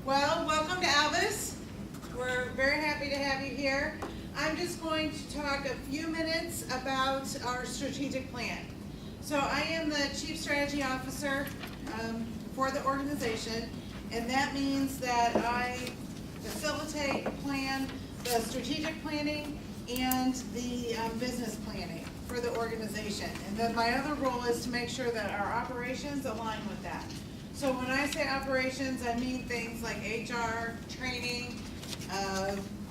Well, welcome to Alvis. We're very happy to have you here. I'm just going to talk a few minutes about our strategic plan. So I am the Chief Strategy Officer for the organization, and that means that I facilitate, plan, the strategic planning and the business planning for the organization. And then my other role is to make sure that our operations align with that. So when I say operations, I mean things like HR, training,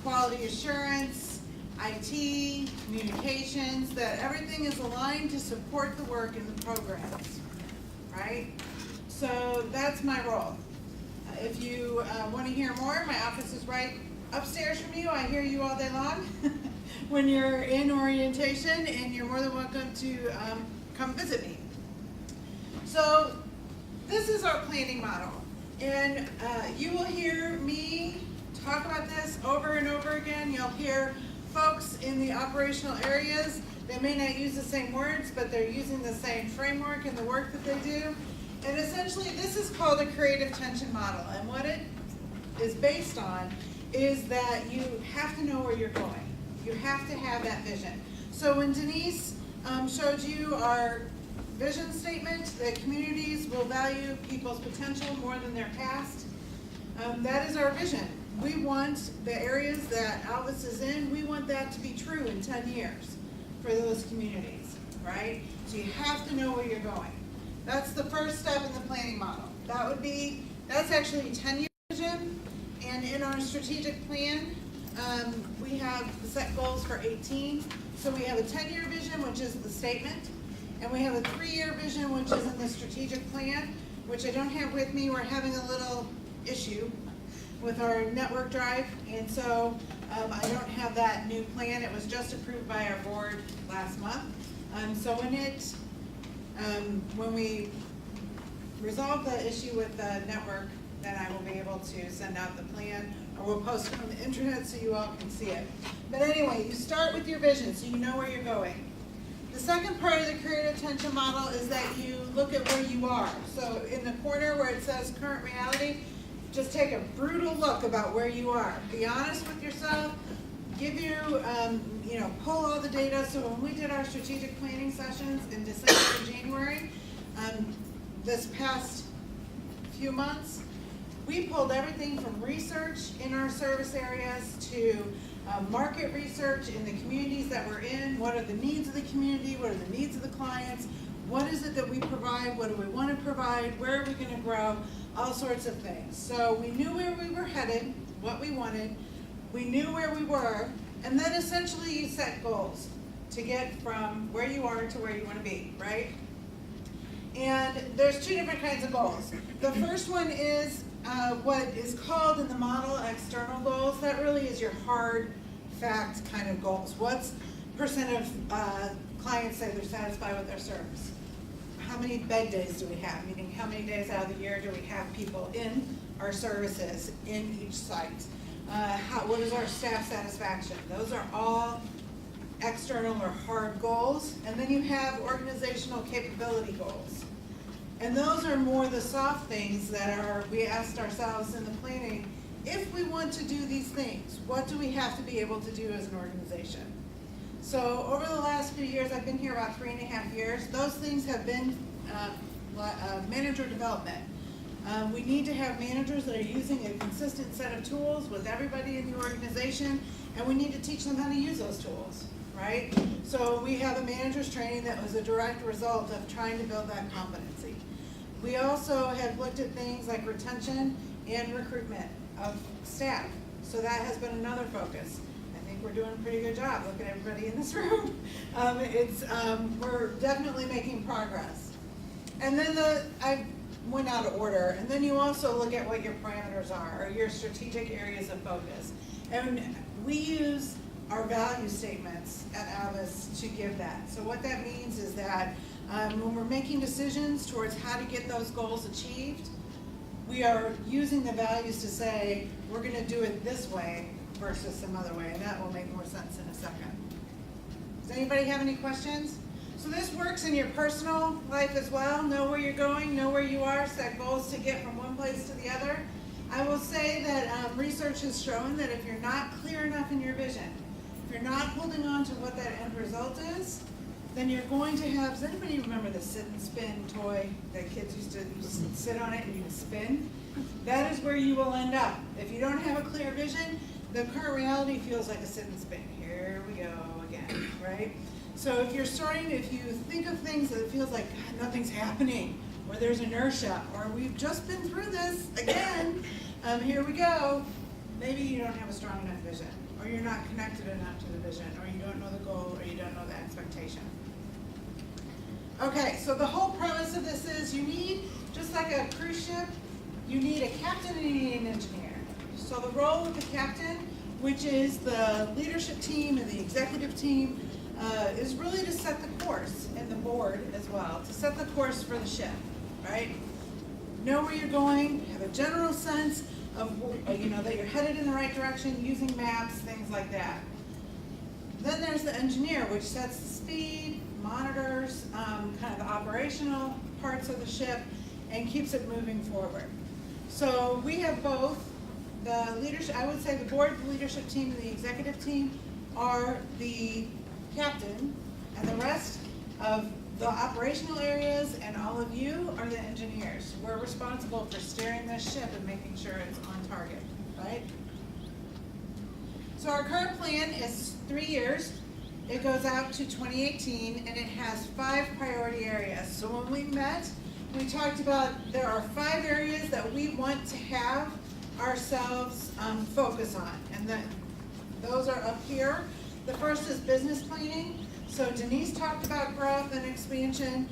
quality assurance, IT, communications, that everything is aligned to support the work in the programs, right? So that's my role. If you want to hear more, my office is right upstairs from you. I hear you all day long when you're in orientation, and you're more than welcome to come visit me. So this is our planning model, and you will hear me talk about this over and over again. You'll hear folks in the operational areas, they may not use the same words, but they're using the same framework in the work that they do. And essentially, this is called a creative tension model, and what it is based on is that you have to know where you're going. You have to have that vision. So when Denise showed you our vision statement, that communities will value people's potential more than their past, that is our vision. We want the areas that Alvis is in, we want that to be true in 10 years for those communities, right? So you have to know where you're going. That's the first step in the planning model. That's actually a 10-year vision, and in our strategic plan, we have set goals for 18. So we have a 10-year vision, which is the statement, and we have a 3-year vision, which is in the strategic plan, which I don't have with me. We're having a little issue with our network drive, and so I don't have that new plan. It was just approved by our board last month. So when we resolve the issue with the network, then I will be able to send out the plan, or we'll post it on the internet so you all can see it. But anyway, you start with your vision so you know where you're going. The second part of the creative tension model is that you look at where you are. So in the corner where it says current reality, just take a brutal look about where you are. Be honest with yourself. Pull all the data. So when we did our strategic planning sessions in December and January, this past few months, we pulled everything from research in our service areas to market research in the communities that we're in. What are the needs of the community? What are the needs of the clients? What is it that we provide? What do we want to provide? Where are we going to grow? All sorts of things. So we knew where we were headed, what we wanted. We knew where we were, and then essentially you set goals to get from where you are to where you want to be, right? And there's two different kinds of goals. The first one is what is called in the model external goals. That really is your hard fact kind of goals. What's percent of clients say they're satisfied with their service? How many bed days do we have? Meaning how many days out of the year do we have people in our services in each site? What is our staff satisfaction? Those are all external or hard goals. And then you have organizational capability goals. And those are more the soft things that we asked ourselves in the planning, if we want to do these things, what do we have to be able to do as an organization? So over the last few years, I've been here about 3.5 years, those things have been manager development. We need to have managers that are using a consistent set of tools with everybody in the organization, and we need to teach them how to use those tools, right? So we have a manager's training that was a direct result of trying to build that competency. We also have looked at things like retention and recruitment of staff. So that has been another focus. I think we're doing a pretty good job. Look at everybody in this room. We're definitely making progress. And then I went out of order. And then you also look at what your parameters are, or your strategic areas of focus. And we use our value statements at Alvis to give that. So what that means is that when we're making decisions towards how to get those goals achieved, we are using the values to say, we're going to do it this way versus some other way, and that will make more sense in a second. Does anybody have any questions? So this works in your personal life as well. Know where you're going, know where you are, set goals to get from one place to the other. I will say that research has shown that if you're not clear enough in your vision, if you're not holding on to what that end result is, then you're going to have, does anybody remember the sit and spin toy that kids used to sit on it and you would spin? That is where you will end up. If you don't have a clear vision, the current reality feels like a sit and spin. Here we go again, right? So if you think of things that it feels like God, nothing's happening, or there's inertia, or we've just been through this again, here we go, maybe you don't have a strong enough vision, or you're not connected enough to the vision, or you don't know the goal, or you don't know the expectation. Okay, so the whole premise of this is you need, just like a cruise ship, you need a captain and you need an engineer. So the role of the captain, which is the leadership team and the executive team, is really to set the course, and the board as well, to set the course for the ship, right? Know where you're going, have a general sense of, that you're headed in the right direction, using maps, things like that. Then there's the engineer, which sets the speed, monitors kind of the operational parts of the ship, and keeps it moving forward. So we have both. The leadership, I would say the board, the leadership team, and the executive team are the captain, and the rest of the operational areas and all of you are the engineers. We're responsible for steering this ship and making sure it's on target, right? So our current plan is 3 years. It goes out to 2018, and it has 5 priority areas. So when we met, we talked about there are 5 areas that we want to have ourselves focus on, and those are up here. The first is business planning. So Denise talked about growth and expansion.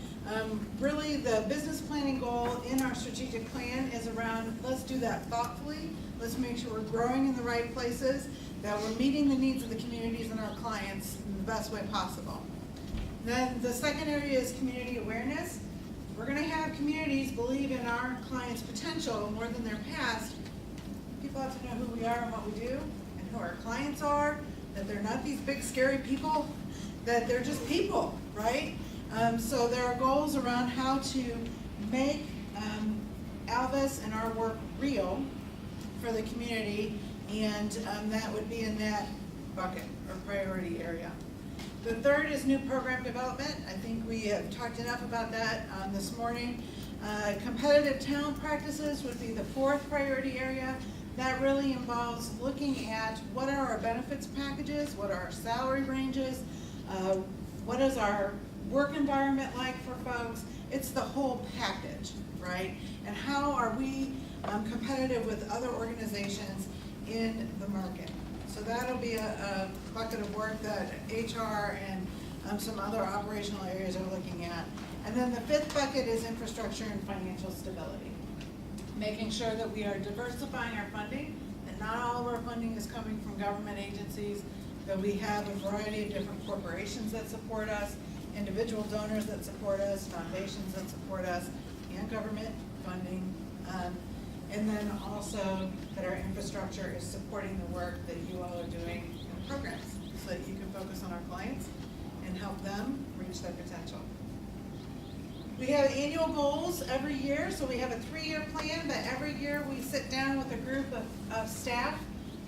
Really the business planning goal in our strategic plan is around, let's do that thoughtfully. Let's make sure we're growing in the right places, that we're meeting the needs of the communities and our clients in the best way possible. Then the second area is community awareness. We're going to have communities believe in our clients' potential more than their past. People have to know who we are and what we do, and who our clients are, that they're not these big scary people, that they're just people, right? So there are goals around how to make Alvis and our work real for the community, and that would be in that bucket or priority area. The third is new program development. I think we have talked enough about that this morning. Competitive talent practices would be the 4th priority area. That really involves looking at what are our benefits packages, what are our salary ranges, what is our work environment like for folks. It's the whole package, right? And how are we competitive with other organizations in the market? So that'll be a bucket of work that HR and some other operational areas are looking at. And then the 5th bucket is infrastructure and financial stability. Making sure that we are diversifying our funding, that not all of our funding is coming from government agencies, that we have a variety of different corporations that support us, individual donors that support us, foundations that support us, and government funding. And then also that our infrastructure is supporting the work that you all are doing in programs, so that you can focus on our clients and help them reach their potential. We have annual goals every year, so we have a 3-year plan, but every year we sit down with a group of staff,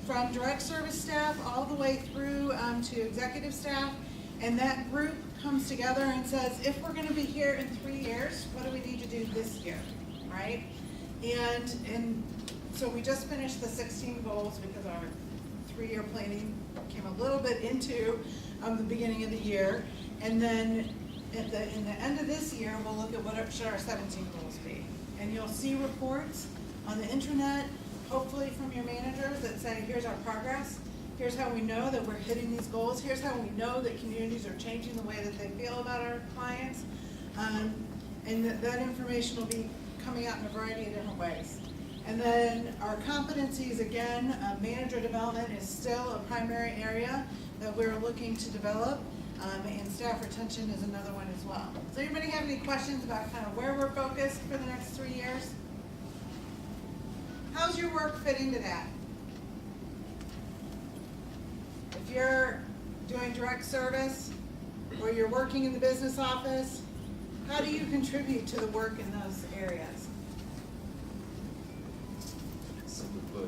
from direct service staff all the way through to executive staff, and that group comes together and says, if we're going to be here in 3 years, what do we need to do this year, right? And so we just finished the 16 goals because our 3-year planning came a little bit into the beginning of the year, and then in the end of this year, we'll look at what should our 17 goals be. And you'll see reports on the intranet, hopefully from your managers, that say, here's our progress, here's how we know that we're hitting these goals, here's how we know that communities are changing the way that they feel about our clients, and that information will be coming out in a variety of different ways. And then our competencies, again, manager development is still a primary area that we're looking to develop. And staff retention is another one as well. Does anybody have any questions about kind of where we're focused for the next 3 years? How's your work fit into that? If you're doing direct service or you're working in the business office, how do you contribute to the work in those areas? simply put,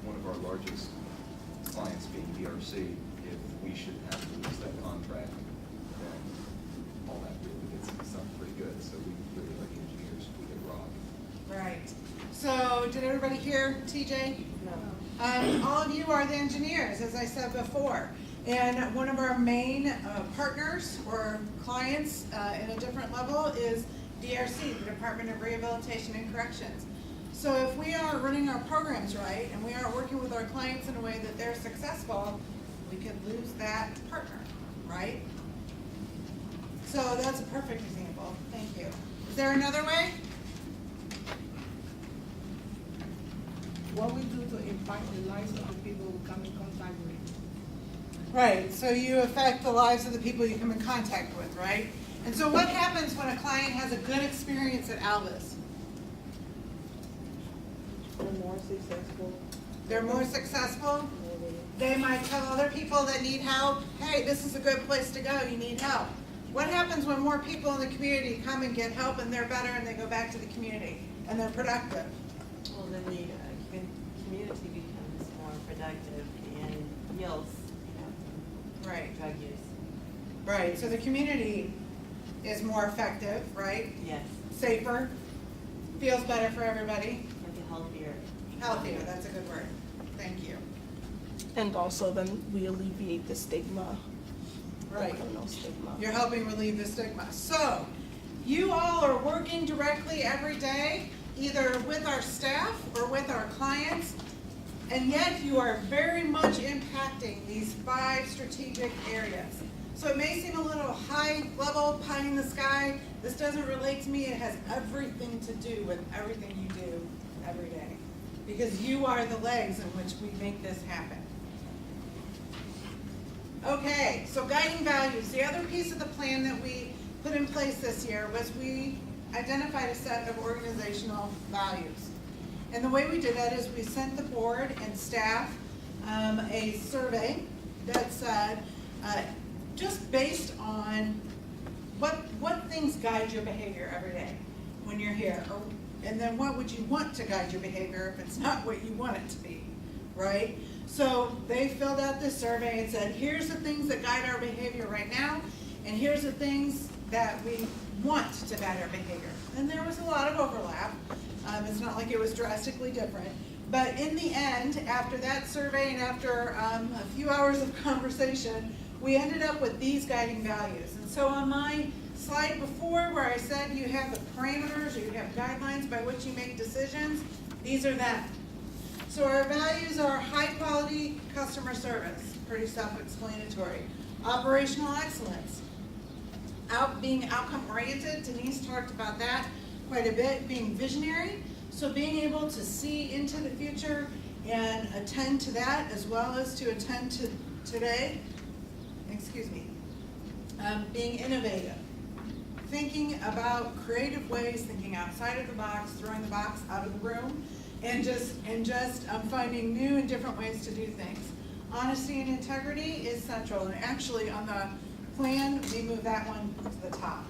one of our largest clients being DRC, if we should have to lose that contract, then all that really gets something pretty good. So we really like engineers, we could rock. Right. So did everybody hear TJ? No. All of you are the engineers, as I said before. And one of our main partners or clients in a different level is DRC, the Department of Rehabilitation and Corrections. So if we are running our programs right and we are working with our clients in a way that they're successful, we could lose that partner, right? So that's a perfect example. Thank you. Is there another way? What we do to impact the lives of the people who come in contact with. Right, so you affect the lives of the people you come in contact with, right? And so what happens when a client has a good experience at Alvis? They're more successful. They're more successful. They might tell other people that need help, hey, this is a good place to go, you need help. What happens when more people in the community come and get help and they're better and they go back to the community and they're productive? Well, then the community becomes more productive and yields, Right, drug use. right, so the community is more effective, right? Yes, Safer, feels better for everybody, like a healthier. healthier, that's a good word, thank you. And also then we alleviate the stigma. Right. No stigma. You're helping relieve the stigma. So, you all are working directly every day, either with our staff or with our clients, and yet you are very much impacting these 5 strategic areas. So it may seem a little high level, pie in the sky. This doesn't relate to me. It has everything to do with everything you do every day. Because you are the legs in which we make this happen. Okay, so guiding values. The other piece of the plan that we put in place this year was we identified a set of organizational values. And the way we did that is we sent the board and staff a survey that said, just based on what things guide your behavior every day when you're here, and then what would you want to guide your behavior if it's not what you want it to be, right? So they filled out this survey and said, here's the things that guide our behavior right now, and here's the things that we want to guide our behavior. And there was a lot of overlap. It's not like it was drastically different. But in the end, after that survey and after a few hours of conversation, we ended up with these guiding values. And so on my slide before where I said you have the parameters or you have guidelines by which you make decisions, these are them. So our values are high quality customer service, pretty self-explanatory. Operational excellence, being outcome oriented, Denise talked about that quite a bit, being visionary. So being able to see into the future and attend to that as well as to attend to today, being innovative. Thinking about creative ways, thinking outside of the box, throwing the box out of the room, and just finding new and different ways to do things. Honesty and integrity is central, and actually on the plan, we move that one to the top.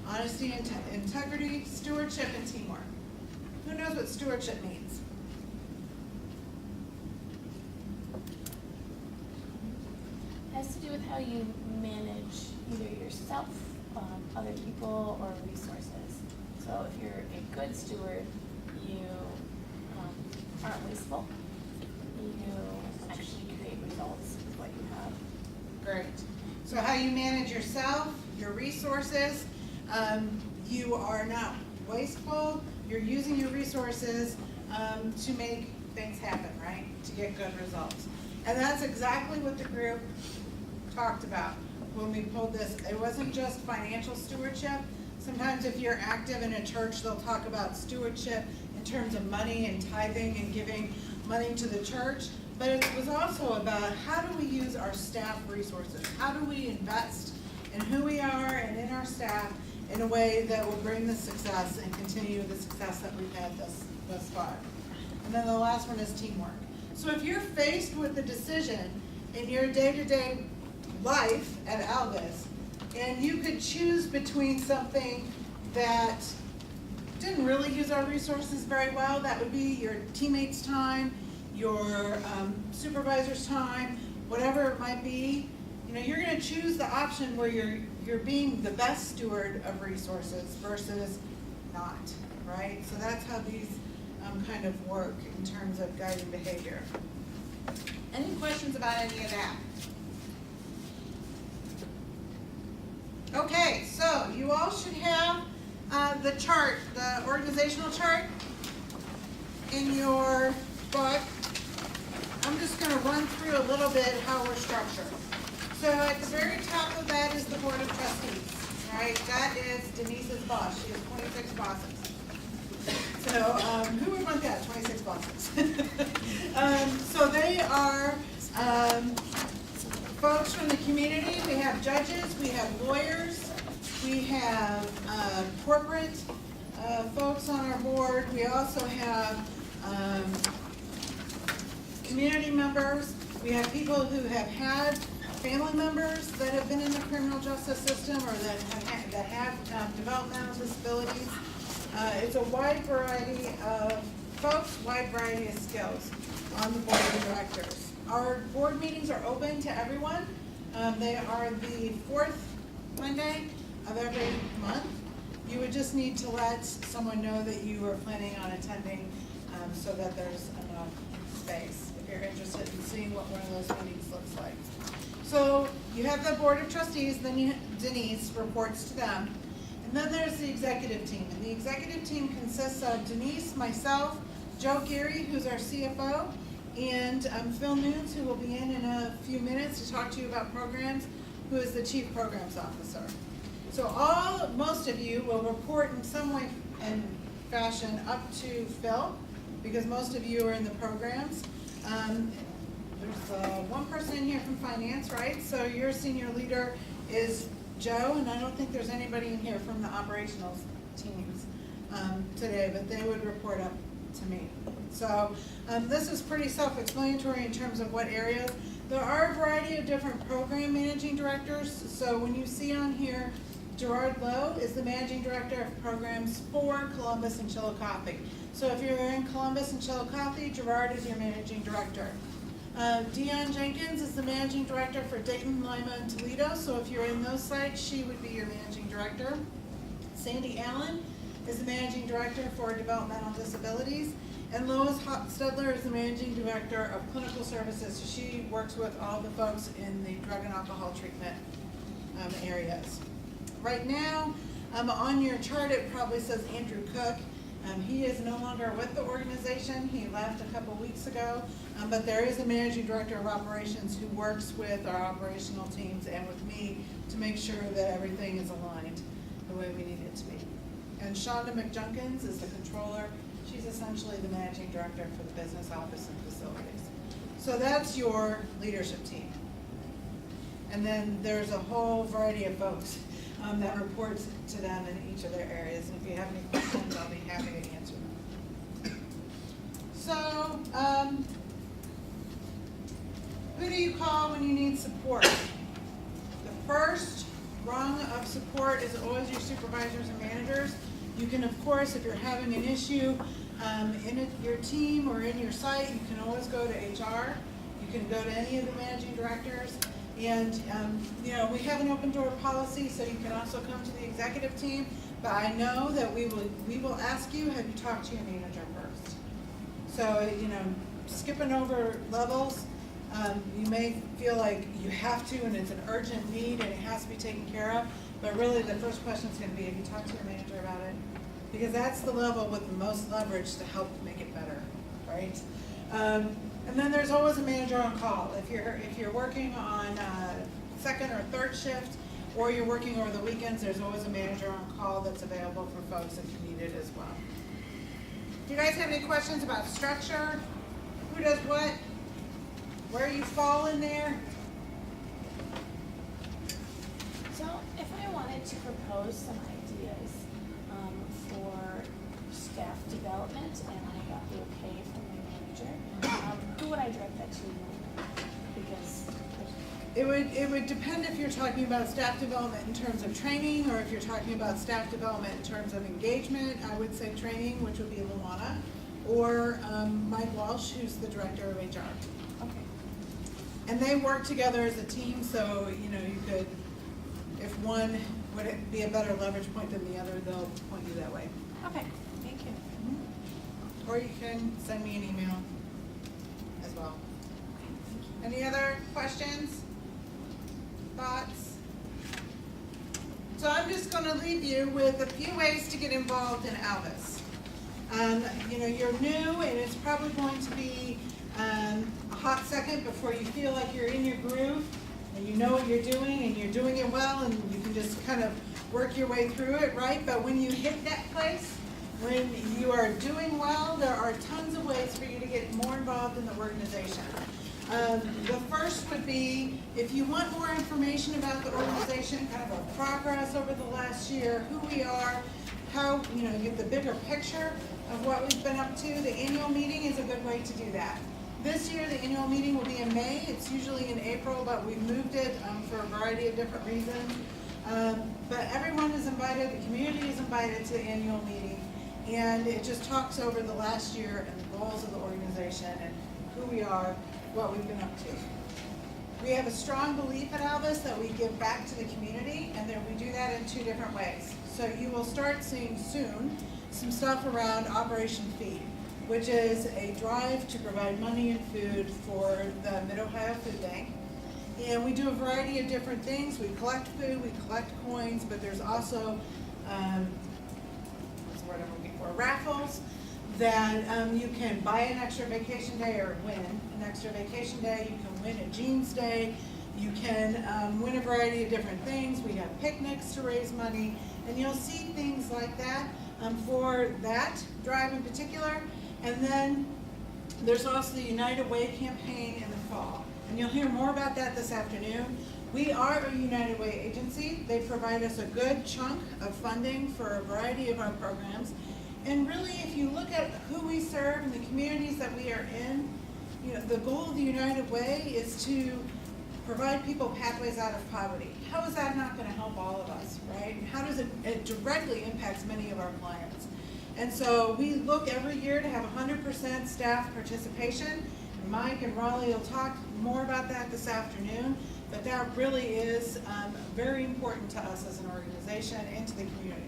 Honesty and integrity, stewardship, and teamwork. Who knows what stewardship means? It has to do with how you manage either yourself, other people, or resources. So if you're a good steward, you aren't wasteful. You actually create results with what you have. Great. So how you manage yourself, your resources, you are not wasteful, you're using your resources to make things happen, right? To get good results. And that's exactly what the group talked about when we pulled this. It wasn't just financial stewardship. Sometimes if you're active in a church, they'll talk about stewardship in terms of money and tithing and giving money to the church. But it was also about how do we use our staff resources? How do we invest in who we are and in our staff in a way that will bring the success and continue the success that we've had thus far? And then the last one is teamwork. So if you're faced with the decision in your day-to-day life at Alvis, and you could choose between something that didn't really use our resources very well, that would be your teammates' time, your supervisor's time, whatever it might be. You know, you're gonna choose the option where you're being the best steward of resources versus not, right? So that's how these kind of work in terms of guiding behavior. Any questions about any of that? Okay, so you all should have the chart, the organizational chart in your book. I'm just gonna run through a little bit how we're structured. So at the very top of that is the Board of Trustees, right? That is Denise's boss, she has 26 bosses. So, who would want that, 26 bosses? So they are folks from the community. We have judges, we have lawyers, we have corporate folks on our board. We also have community members. We have people who have had family members that have been in the criminal justice system or that have developmental disabilities. It's a wide variety of folks, wide variety of skills on the board of directors. Our board meetings are open to everyone. They are the fourth Monday of every month. You would just need to let someone know that you are planning on attending so that there's enough space if you're interested in seeing what one of those meetings looks like. So you have the Board of Trustees, then Denise reports to them. And then there's the executive team. And the executive team consists of Denise, myself, Joe Geary, who's our CFO, and Phil Nunes, who will be in a few minutes to talk to you about programs, who is the Chief Programs Officer. So most of you will report in some way and fashion up to Phil, because most of you are in the programs. There's one person in here from finance, right? So your senior leader is Joe, and I don't think there's anybody in here from the operational teams today, but they would report up to me. So this is pretty self-explanatory in terms of what areas. There are a variety of different program managing directors. So when you see on here, Gerard Lowe is the managing director of programs for Columbus and Chillicothe. So if you're in Columbus and Chillicothe, Gerard is your managing director. Dion Jenkins is the managing director for Dayton, Lima, and Toledo. So if you're in those sites, she would be your managing director. Sandy Allen is the managing director for developmental disabilities. And Lois Stedler is the managing director of clinical services. So she works with all the folks in the drug and alcohol treatment areas. Right now, on your chart, it probably says Andrew Cook. He is no longer with the organization. He left a couple weeks ago, but there is a managing director of operations who works with our operational teams and with me to make sure that everything is aligned the way we need it to be. And Shonda McJunkins is the controller. She's essentially the managing director for the business office and facilities. So that's your leadership team. And then there's a whole variety of folks that reports to them in each of their areas. And if you have any questions, I'll be happy to answer them. So, who do you call when you need support? The first rung of support is always your supervisors and managers. You can, of course, if you're having an issue in your team or in your site, you can always go to HR. You can go to any of the managing directors. And, you know, we have an open door policy, so you can also come to the executive team. But I know that we will ask you, have you talked to your manager first? So, you know, skipping over levels, you may feel like you have to and it's an urgent need and it has to be taken care of. But really the first question is going to be, have you talked to your manager about it? Because that's the level with the most leverage to help make it better, right? And then there's always a manager on call. If you're working on second or third shift, or you're working over the weekends, there's always a manager on call that's available for folks if you need it as well. Do you guys have any questions about structure? Who does what? Where you fall in there? So if I wanted to propose some ideas for staff development and I got the okay from my manager, who would I direct that to? Because It would depend if you're talking about staff development in terms of training, or if you're talking about staff development in terms of engagement. I would say training, which would be Luana, or Mike Walsh, who's the director of HR. Okay. And they work together as a team, so, you know, you could, if one would be a better leverage point than the other, they'll point you that way. Okay, thank you. Or you can send me an email as well. Any other questions? Thoughts? So I'm just gonna leave you with a few ways to get involved in Alvis. You know, you're new, and it's probably going to be a hot second before you feel like you're in your groove, and you know what you're doing, and you're doing it well, and you can just kind of work your way through it, right? But when you hit that place, when you are doing well, there are tons of ways for you to get more involved in the organization. The first would be, if you want more information about the organization, kind of our progress over the last year, who we are, how, you know, get the bigger picture of what we've been up to, the annual meeting is a good way to do that. This year, the annual meeting will be in May. It's usually in April, but we've moved it for a variety of different reasons. But everyone is invited, the community is invited to the annual meeting, and it just talks over the last year and the goals of the organization and who we are, what we've been up to. We have a strong belief at Alvis that we give back to the community, and that we do that in two different ways. So you will start seeing soon some stuff around Operation Feed, which is a drive to provide money and food for the Mid-Ohio Food Bank. And we do a variety of different things. We collect food, we collect coins, but there's also, what's the word I'm looking for, raffles that you can buy an extra vacation day or win an extra vacation day. You can win a jeans day. You can win a variety of different things. We have picnics to raise money, and you'll see things like that for that drive in particular. And then there's also the United Way campaign in the fall, and you'll hear more about that this afternoon. We are a United Way agency. They provide us a good chunk of funding for a variety of our programs. And really, if you look at who we serve and the communities that we are in, you know, the goal of the United Way is to provide people pathways out of poverty. How is that not going to help all of us, right? How does it directly impacts many of our clients? And so we look every year to have 100% staff participation. Mike and Raleigh will talk more about that this afternoon, but that really is very important to us as an organization and to the community.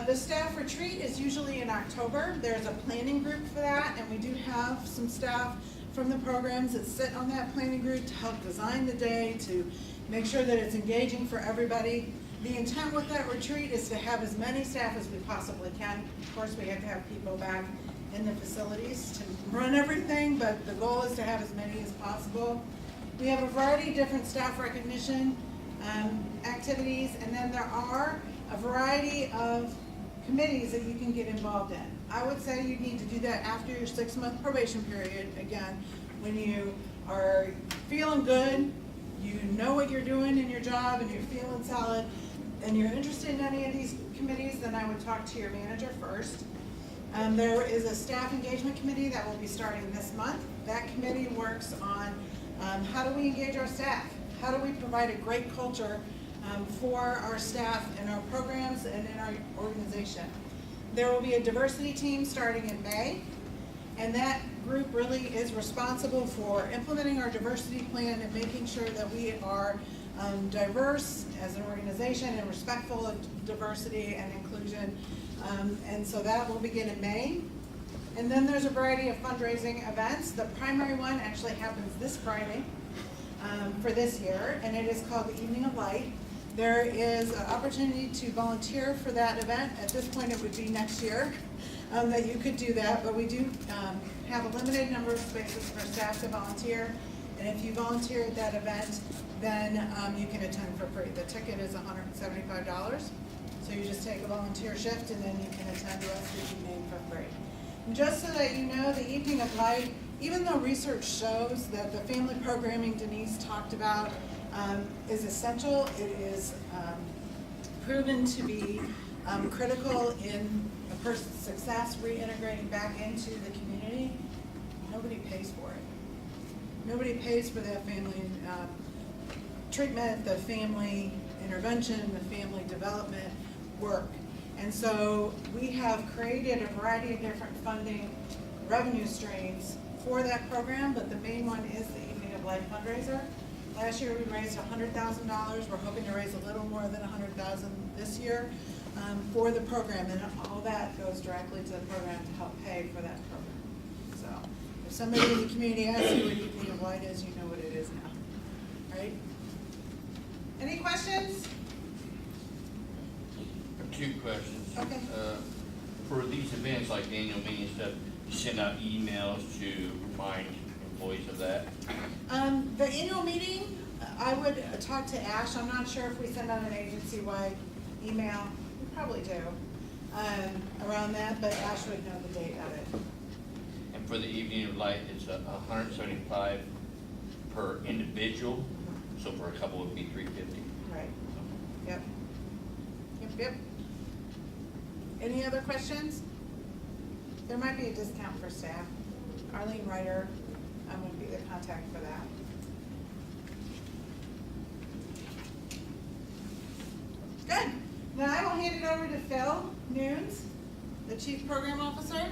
The staff retreat is usually in October. There's a planning group for that, and we do have some staff from the programs that sit on that planning group to help design the day, to make sure that it's engaging for everybody. The intent with that retreat is to have as many staff as we possibly can. Of course, we have to have people back in the facilities to run everything, but the goal is to have as many as possible. We have a variety of different staff recognition activities, and then there are a variety of committees that you can get involved in. I would say you need to do that after your 6-month probation period. Again, when you are feeling good, you know what you're doing in your job, and you're feeling solid, and you're interested in any of these committees, then I would talk to your manager first. There is a staff engagement committee that will be starting this month. That committee works on how do we engage our staff? How do we provide a great culture for our staff in our programs and in our organization? There will be a diversity team starting in May, and that group really is responsible for implementing our diversity plan and making sure that we are diverse as an organization and respectful of diversity and inclusion. And so that will begin in May. And then there's a variety of fundraising events. The primary one actually happens this Friday for this year, and it is called the Evening of Light. There is an opportunity to volunteer for that event. At this point, it would be next year that you could do that, but we do have a limited number of spaces for staff to volunteer. And if you volunteer at that event, then you can attend for free. The ticket is $175. So you just take a volunteer shift, and then you can attend the rest of the evening for free. And just so that you know, the Evening of Light, even though research shows that the family programming Denise talked about is essential, it is proven to be critical in a person's success reintegrating back into the community. Nobody pays for it. Nobody pays for that family treatment, the family intervention, the family development work. And so we have created a variety of different funding revenue streams for that program, but the main one is the Evening of Life fundraiser. Last year, we raised $100,000. We're hoping to raise a little more than $100,000 this year for the program, and all that goes directly to the program to help pay for that program. So if somebody in the community asks you what Evening of Light is, you know what it is now, right? Any questions? 2 questions. Okay. For these events like the annual meeting and stuff, you send out emails to remind employees of that? The annual meeting, I would talk to Ash. I'm not sure if we send out an agency-wide email. We probably do, around that, but Ash would know the date of it. And for the evening of light, it's $175 per individual, so for a couple it would be $350. Right. Yep. Yep. Any other questions? There might be a discount for staff. Arlene Ryder, would be the contact for that. Good. Now I will hand it over to Phil Nunes, the Chief Program Officer.